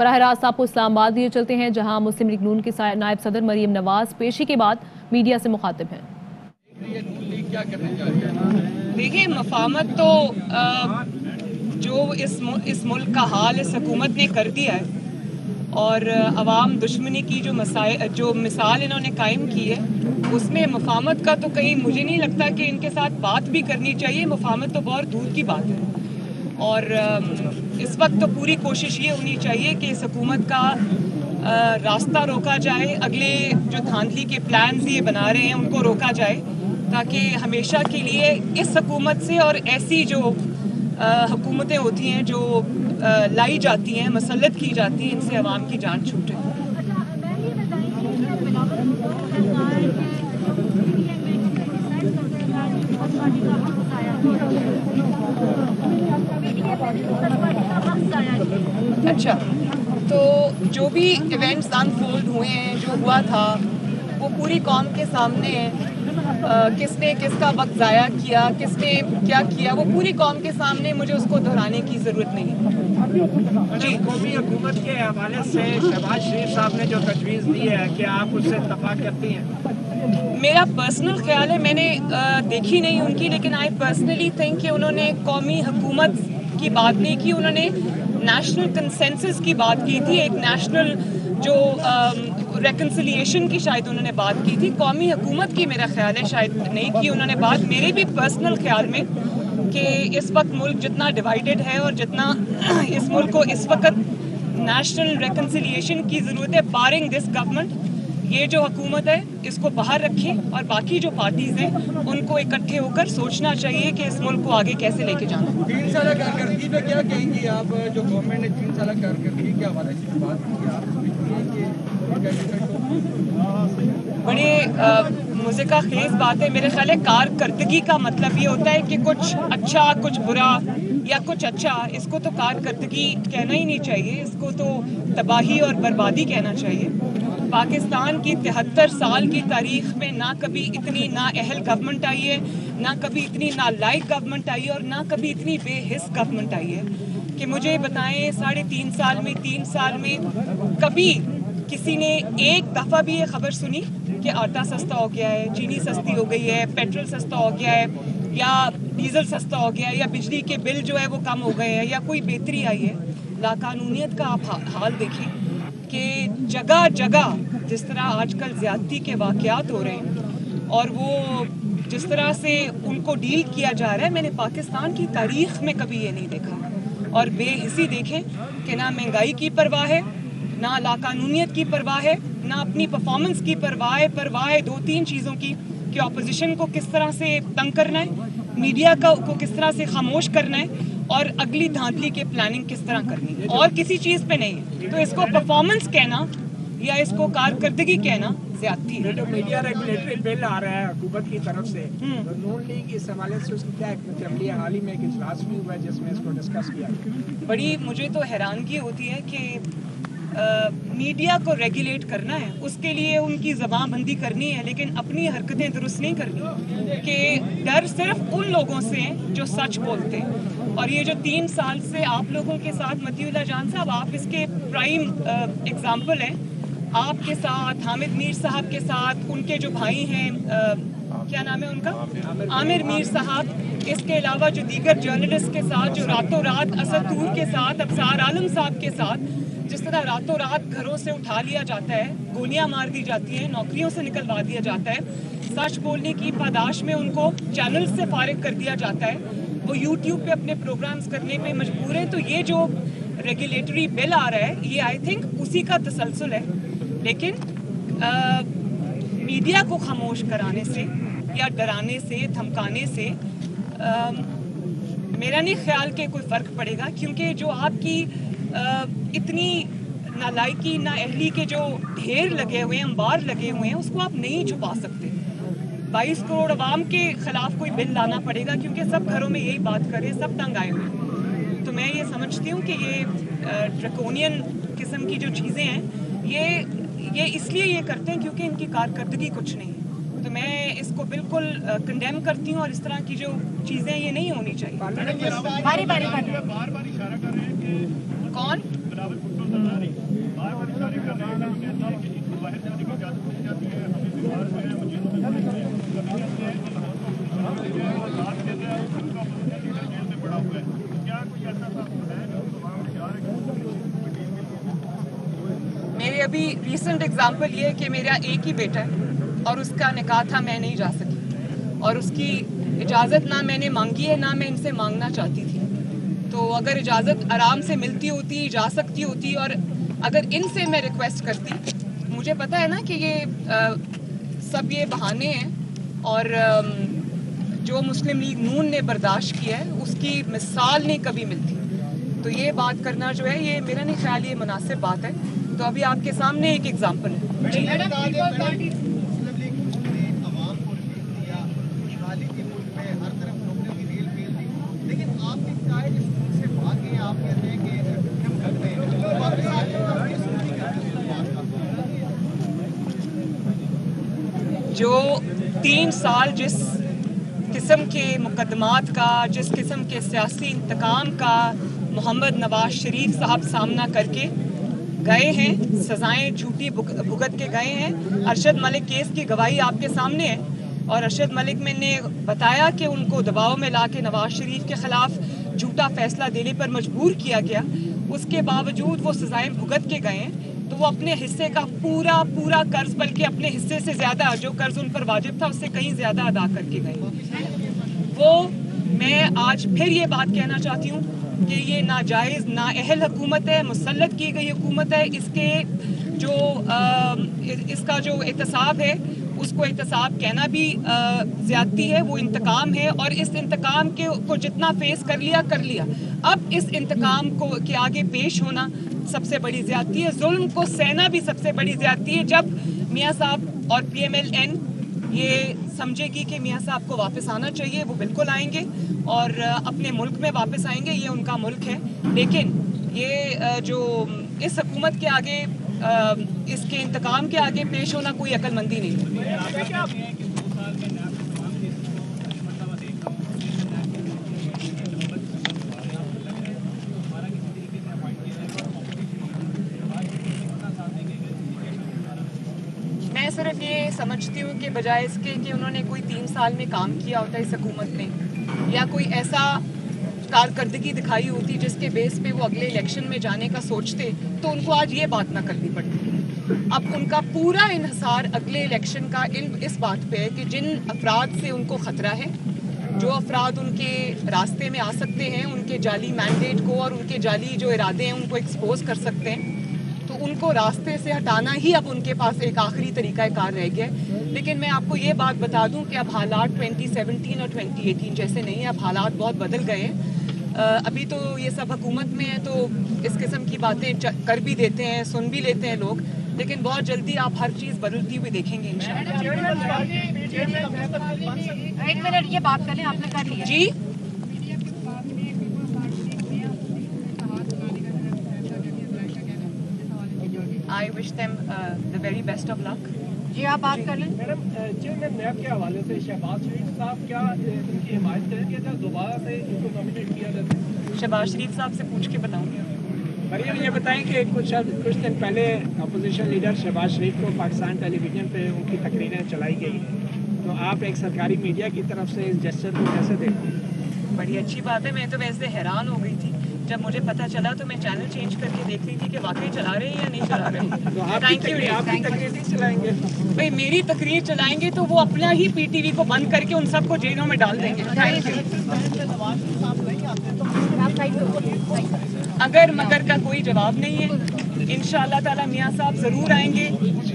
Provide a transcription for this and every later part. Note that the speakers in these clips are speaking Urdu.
براہ راست آپ کو اسلام آباد لیے چلتے ہیں، جہاں مسلم لیگ نون کے نائب صدر مریم نواز پیشی کے بعد میڈیا سے مخاطب ہیں۔ دیکھیں، مفاہمت تو جو اس ملک کا حال اس حکومت نے کر دیا ہے، اور عوام دشمنی کی جو مثال انہوں نے قائم کی ہے، اس میں مفاہمت کا تو کہیں مجھے نہیں لگتا کہ ان کے ساتھ بات بھی کرنی چاہیے۔ مفاہمت تو بہت دور کی بات ہے، اور اس وقت تو پوری کوشش یہ ہونی چاہیے کہ اس حکومت کا راستہ روکا جائے، اگلے جو دھاندلی کے پلانز یہ بنا رہے ہیں ان کو روکا جائے، تاکہ ہمیشہ کے لیے اس حکومت سے اور ایسی جو حکومتیں ہوتی ہیں جو لائی جاتی ہیں، مسلط کی جاتی ہیں، ان سے عوام کی جان چھوٹے۔ اچھا، تو جو بھی ایونٹس انفولڈ ہوئے ہیں، جو ہوا تھا وہ پوری قوم کے سامنے ہے۔ کس نے کس کا وقت ضائع کیا، کس نے کیا کیا، وہ پوری قوم کے سامنے، مجھے اس کو دہرانے کی ضرورت نہیں ہے۔ جی، قومی حکومت کے حوالے سے شہباز شریف صاحب نے جو تجویز دی ہے، کیا آپ اس سے اتفاق کرتی ہیں؟ میرا پرسنل خیال ہے، میں نے دیکھی نہیں ان کی، لیکن آئی پرسنلی تھنک کہ انہوں نے قومی حکومت کی بات نہیں کی، انہوں نے نیشنل کنسنسس کی بات کی تھی، ایک نیشنل جو ریکنسیلیشن کی شاید انہوں نے بات کی تھی۔ قومی حکومت کی میرا خیال ہے شاید نہیں کی انہوں نے بات۔ میرے بھی پرسنل خیال میں کہ اس وقت ملک جتنا ڈیوائیڈڈ ہے اور جتنا اس ملک کو اس وقت نیشنل ریکنسیلیشن کی ضرورت ہے، بارنگ دس گورنمنٹ، یہ جو حکومت ہے اس کو باہر رکھیں، اور باقی جو پارٹیز ہیں ان کو اکٹھے ہو کر سوچنا چاہیے کہ اس ملک کو آگے کیسے لے کے جانا ہے۔ 3 سالہ کارکردگی پہ کیا کہیں گی آپ؟ جو گورنمنٹ نے 3 سالہ کارکردگی کے حوالے سے بات کی، آپ بڑے مذہقہ خیز بات ہے۔ میرے خیال ہے کارکردگی کا مطلب یہ ہوتا ہے کہ کچھ اچھا، کچھ برا، یا کچھ اچھا، اس کو تو کارکردگی کہنا ہی نہیں چاہیے، اس کو تو تباہی اور بربادی کہنا چاہیے۔ پاکستان کی 73 سال کی تاریخ میں نہ کبھی اتنی نااہل گورنمنٹ آئی ہے، نہ کبھی اتنی نالائق گورنمنٹ آئی ہے، اور نہ کبھی اتنی بے حس گورنمنٹ آئی ہے کہ مجھے بتائیں 3.5 سال میں 3 سال میں کبھی کسی نے ایک دفعہ بھی یہ خبر سنی کہ آٹا سستا ہو گیا ہے، چینی سستی ہو گئی ہے، پیٹرول سستا ہو گیا ہے، یا ڈیزل سستا ہو گیا ہے، یا بجلی کے بل جو ہے وہ کم ہو گئے ہیں، یا کوئی بہتری آئی ہے؟ لاقانونیت کا آپ حال دیکھیں کہ جگہ جگہ جس طرح آج کل زیادتی کے واقعات ہو رہے ہیں، اور وہ جس طرح سے ان کو ڈیل کیا جا رہا ہے، میں نے پاکستان کی تاریخ میں کبھی یہ نہیں دیکھا۔ اور بے حسی دیکھیں کہ نہ مہنگائی کی پرواہ ہے، نہ لاقانونیت کی پرواہ ہے، نہ اپنی پرفارمنس کی پرواہ ہے 2-3 چیزوں کی، کہ اپوزیشن کو کس طرح سے تنگ کرنا ہے، میڈیا کو کس طرح سے خاموش کرنا ہے، اور اگلی دھاندلی کی پلاننگ کس طرح کرنی ہے، اور کسی چیز پہ نہیں ہے۔ تو اس کو پرفارمنس کہنا یا اس کو کارکردگی کہنا زیادتی ہے۔ جو میڈیا ریگولیٹری بل آ رہا ہے حکومت کی طرف سے، تو نون لیگ اس حوالے سے اس کی کیا حکمت عملی ہے؟ حال ہی میں ایک اجلاس بھی ہوا ہے جس میں اس کو ڈسکس کیا گیا۔ بڑی مجھے تو حیرانگی ہوتی ہے کہ میڈیا کو ریگولیٹ کرنا ہے، اس کے لیے ان کی زبان بندی کرنی ہے، لیکن اپنی حرکتیں درست نہیں کرنی، کہ ڈر صرف ان لوگوں سے ہیں جو سچ بولتے ہیں۔ اور یہ جو 3 سال سے آپ لوگوں کے ساتھ متی اللہ جان صاحب، آپ اس کے پرائم اگزامپل ہیں، آپ کے ساتھ حامد میر صاحب کے ساتھ، ان کے جو بھائی ہیں کیا نام ہے ان کا، عامر میر صاحب، اس کے علاوہ جو دیگر جرنلسٹ کے ساتھ، جو راتوں رات اسد طور کے ساتھ، ابصار عالم صاحب کے ساتھ جس طرح راتوں رات گھروں سے اٹھا لیا جاتا ہے، گولیاں مار دی جاتی ہیں، نوکریوں سے نکلوا دیا جاتا ہے، سچ بولنے کی پاداش میں ان کو چینل سے فارغ کر دیا جاتا ہے، وہ یوٹیوب پہ اپنے پروگرامز کرنے پہ مجبور ہیں۔ تو یہ جو ریگولیٹری بل آ رہا ہے، یہ آئی تھنک اسی کا تسلسل ہے، لیکن میڈیا کو خاموش کرانے سے یا ڈرانے سے، دھمکانے سے میرا نہیں خیال کہ کوئی فرق پڑے گا، کیونکہ جو آپ کی اتنی نالائکی، نااہلی کے جو ڈھیر لگے ہوئے ہیں، انبار لگے ہوئے ہیں، اس کو آپ نہیں چھپا سکتے۔ 22 کروڑ عوام کے خلاف کوئی بل لانا پڑے گا، کیونکہ سب گھروں میں یہی بات کریں، سب تنگ آئے ہوئے ہیں۔ تو میں یہ سمجھتی ہوں کہ یہ ڈریکونین قسم کی جو چیزیں ہیں، یہ اس لیے یہ کرتے ہیں کیونکہ ان کی کارکردگی کچھ نہیں ہے۔ تو میں اس کو بالکل کنڈیم کرتی ہوں، اور اس طرح کی جو چیزیں یہ نہیں ہونی چاہیے۔ بار بار اشارہ کر رہے ہیں کہ کون؟ میرے ابھی ریسنٹ اگزامپل یہ ہے کہ میرا ایک ہی بیٹا ہے اور اس کا نکاح تھا، میں نہیں جا سکی اور اس کی اجازت نہ میں نے مانگی ہے نہ میں ان سے مانگنا چاہتی تھی. تو اگر اجازت آرام سے ملتی ہوتی، جا سکتی ہوتی، اور اگر ان سے میں ریکویسٹ کرتی، مجھے پتا ہے نا کہ یہ سب یہ بہانے ہیں اور جو مسلم لیگ نون نے برداشت کیا ہے اس کی مثال نہیں کبھی ملتی. تو یہ بات کرنا جو ہے یہ میرا نہیں خیال یہ مناسب بات ہے. تو ابھی آپ کے سامنے ایک ایگزامپل ہے. مسلم لیگ نے عوام کو ریلیز دیا، حالی کے ملک میں ہر طرف لوگوں نے ریل پھیل دی، لیکن آپ کی قائد اسکول سے بھاگ گئے. آپ کہتے ہیں کہ ہم کرتے ہیں واپس آ کے جو 3 سال جس قسم کے مقدمات کا، جس قسم کے سیاسی انتقام کا محمد نواز شریف صاحب سامنا کر کے گئے ہیں، سزائیں جھوٹی بھگت کے گئے ہیں. ارشد ملک کیس کی گواہی آپ کے سامنے ہے اور ارشد ملک میں نے بتایا کہ ان کو دباؤ میں لا کے نواز شریف کے خلاف جھوٹا فیصلہ دینے پر مجبور کیا گیا. اس کے باوجود وہ سزائیں بھگت کے گئے ہیں تو وہ اپنے حصے کا پورا قرض، بلکہ اپنے حصے سے زیادہ جو قرض ان پر واجب تھا اس سے کہیں زیادہ ادا کر کے گئے. وہ میں آج پھر یہ بات کہنا چاہتی ہوں کہ یہ ناجائز نااہل حکومت ہے، مسلط کی گئی حکومت ہے. اس کا جو احتساب ہے اس کو احتساب کہنا بھی زیادتی ہے. وہ انتقام ہے اور اس انتقام کو جتنا فیس کر لیا. اب اس انتقام کے آگے پیش ہونا سب سے بڑی زیادتی ہے. ظلم کو سہنا بھی سب سے بڑی زیادتی ہے. جب میاں صاحب اور PMLN یہ سمجھے گی کہ میاں صاحب کو واپس آنا چاہیے، وہ بالکل آئیں گے اور اپنے ملک میں واپس آئیں گے. یہ ان کا ملک ہے. لیکن یہ جو اس حکومت کے آگے، اس کے انتقام کے آگے پیش ہونا کوئی عقل مندی نہیں. میں صرف یہ سمجھتی ہوں کہ بجائے اس کے کہ انہوں نے کوئی 3 سال میں کام کیا ہوتا اس حکومت میں، یا کوئی ایسا کارکردگی دکھائی ہوتی جس کے بیس پہ وہ اگلے الیکشن میں جانے کا سوچتے، تو ان کو آج یہ بات نہ کرنی پڑتی. اب ان کا پورا انحصار اگلے الیکشن کا اس بات پہ ہے کہ جن افراد سے ان کو خطرہ ہے، جو افراد ان کے راستے میں آ سکتے ہیں، ان کے جعلی مینڈیٹ کو اور ان کے جعلی جو ارادے ہیں ان کو ایکسپوز کر سکتے ہیں، تو ان کو راستے سے ہٹانا ہی اب ان کے پاس ایک آخری طریقہ کار رہ گیا ہے. لیکن میں آپ کو یہ بات بتا دوں کہ اب حالات 2017 اور 2018 جیسے نہیں ہیں. اب حالات بہت بدل گئے ہیں. ابھی تو یہ سب حکومت میں ہے تو اس قسم کی باتیں کر بھی دیتے ہیں، سن بھی لیتے ہیں لوگ، لیکن بہت جلدی آپ ہر چیز بدلتی ہوئی دیکھیں گے انشاءاللہ. ایک منٹ یہ بات کر لیں، آپ نے کر لیا جی I wish them the very best of luck. جی آپ بات کر لیں. میڈم چیئرمین نیب کے حوالے سے شہباز شریف صاحب کیا ان کی حمایت کریں گے یا دوبارہ سے ان کو نامینیٹ کیا جاتا ہے؟ شہباز شریف صاحب سے پوچھ کے بتاؤں گی. مریم یہ بتائیں کہ کچھ دن پہلے اپوزیشن لیڈر شہباز شریف کو پاکستان ٹیلی ویژن پہ ان کی تقریریں چلائی گئی، تو آپ ایک سرکاری میڈیا کی طرف سے اس جسچر کو کیسے دیکھتے ہیں؟ بڑی اچھی بات ہے. میں تو ویسے حیران ہو گئی تھی جب مجھے پتہ چلا، تو میں چینل چینج کر کے دیکھ رہی تھی کہ واقعی چلا رہے ہیں یا نہیں چلا رہے. تو آپ تھینک یو. کی تقریر نہیں چلائیں گے؟ بھائی میری تقریر چلائیں گے تو وہ اپنا ہی PTV کو بند کر کے ان سب کو جیلوں میں ڈال دیں گے. Thank you. اگر مگر کا کوئی جواب نہیں ہے. انشاءاللہ تعالی میاں صاحب ضرور آئیں گے.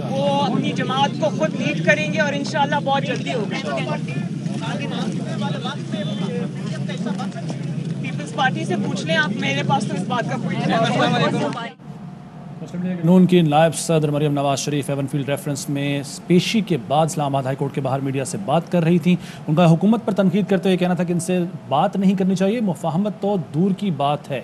وہ اپنی جماعت کو خود لیڈ کریں گے اور انشاءاللہ بہت جلدی ہوگا. پیپلز پارٹی سے پوچھ لیں آپ، میرے پاس تو اس بات کا کوئی مسلم لیگ نون کی نائب صدر Maryam Nawaz Sharif even field reference میں پیشی کے بعد اسلام آباد ہائی کورٹ کے باہر میڈیا سے بات کر رہی تھیں. ان کا حکومت پر تنقید کرتے ہوئے کہنا تھا کہ ان سے بات نہیں کرنی چاہیے، مفاہمت تو دور کی بات ہے.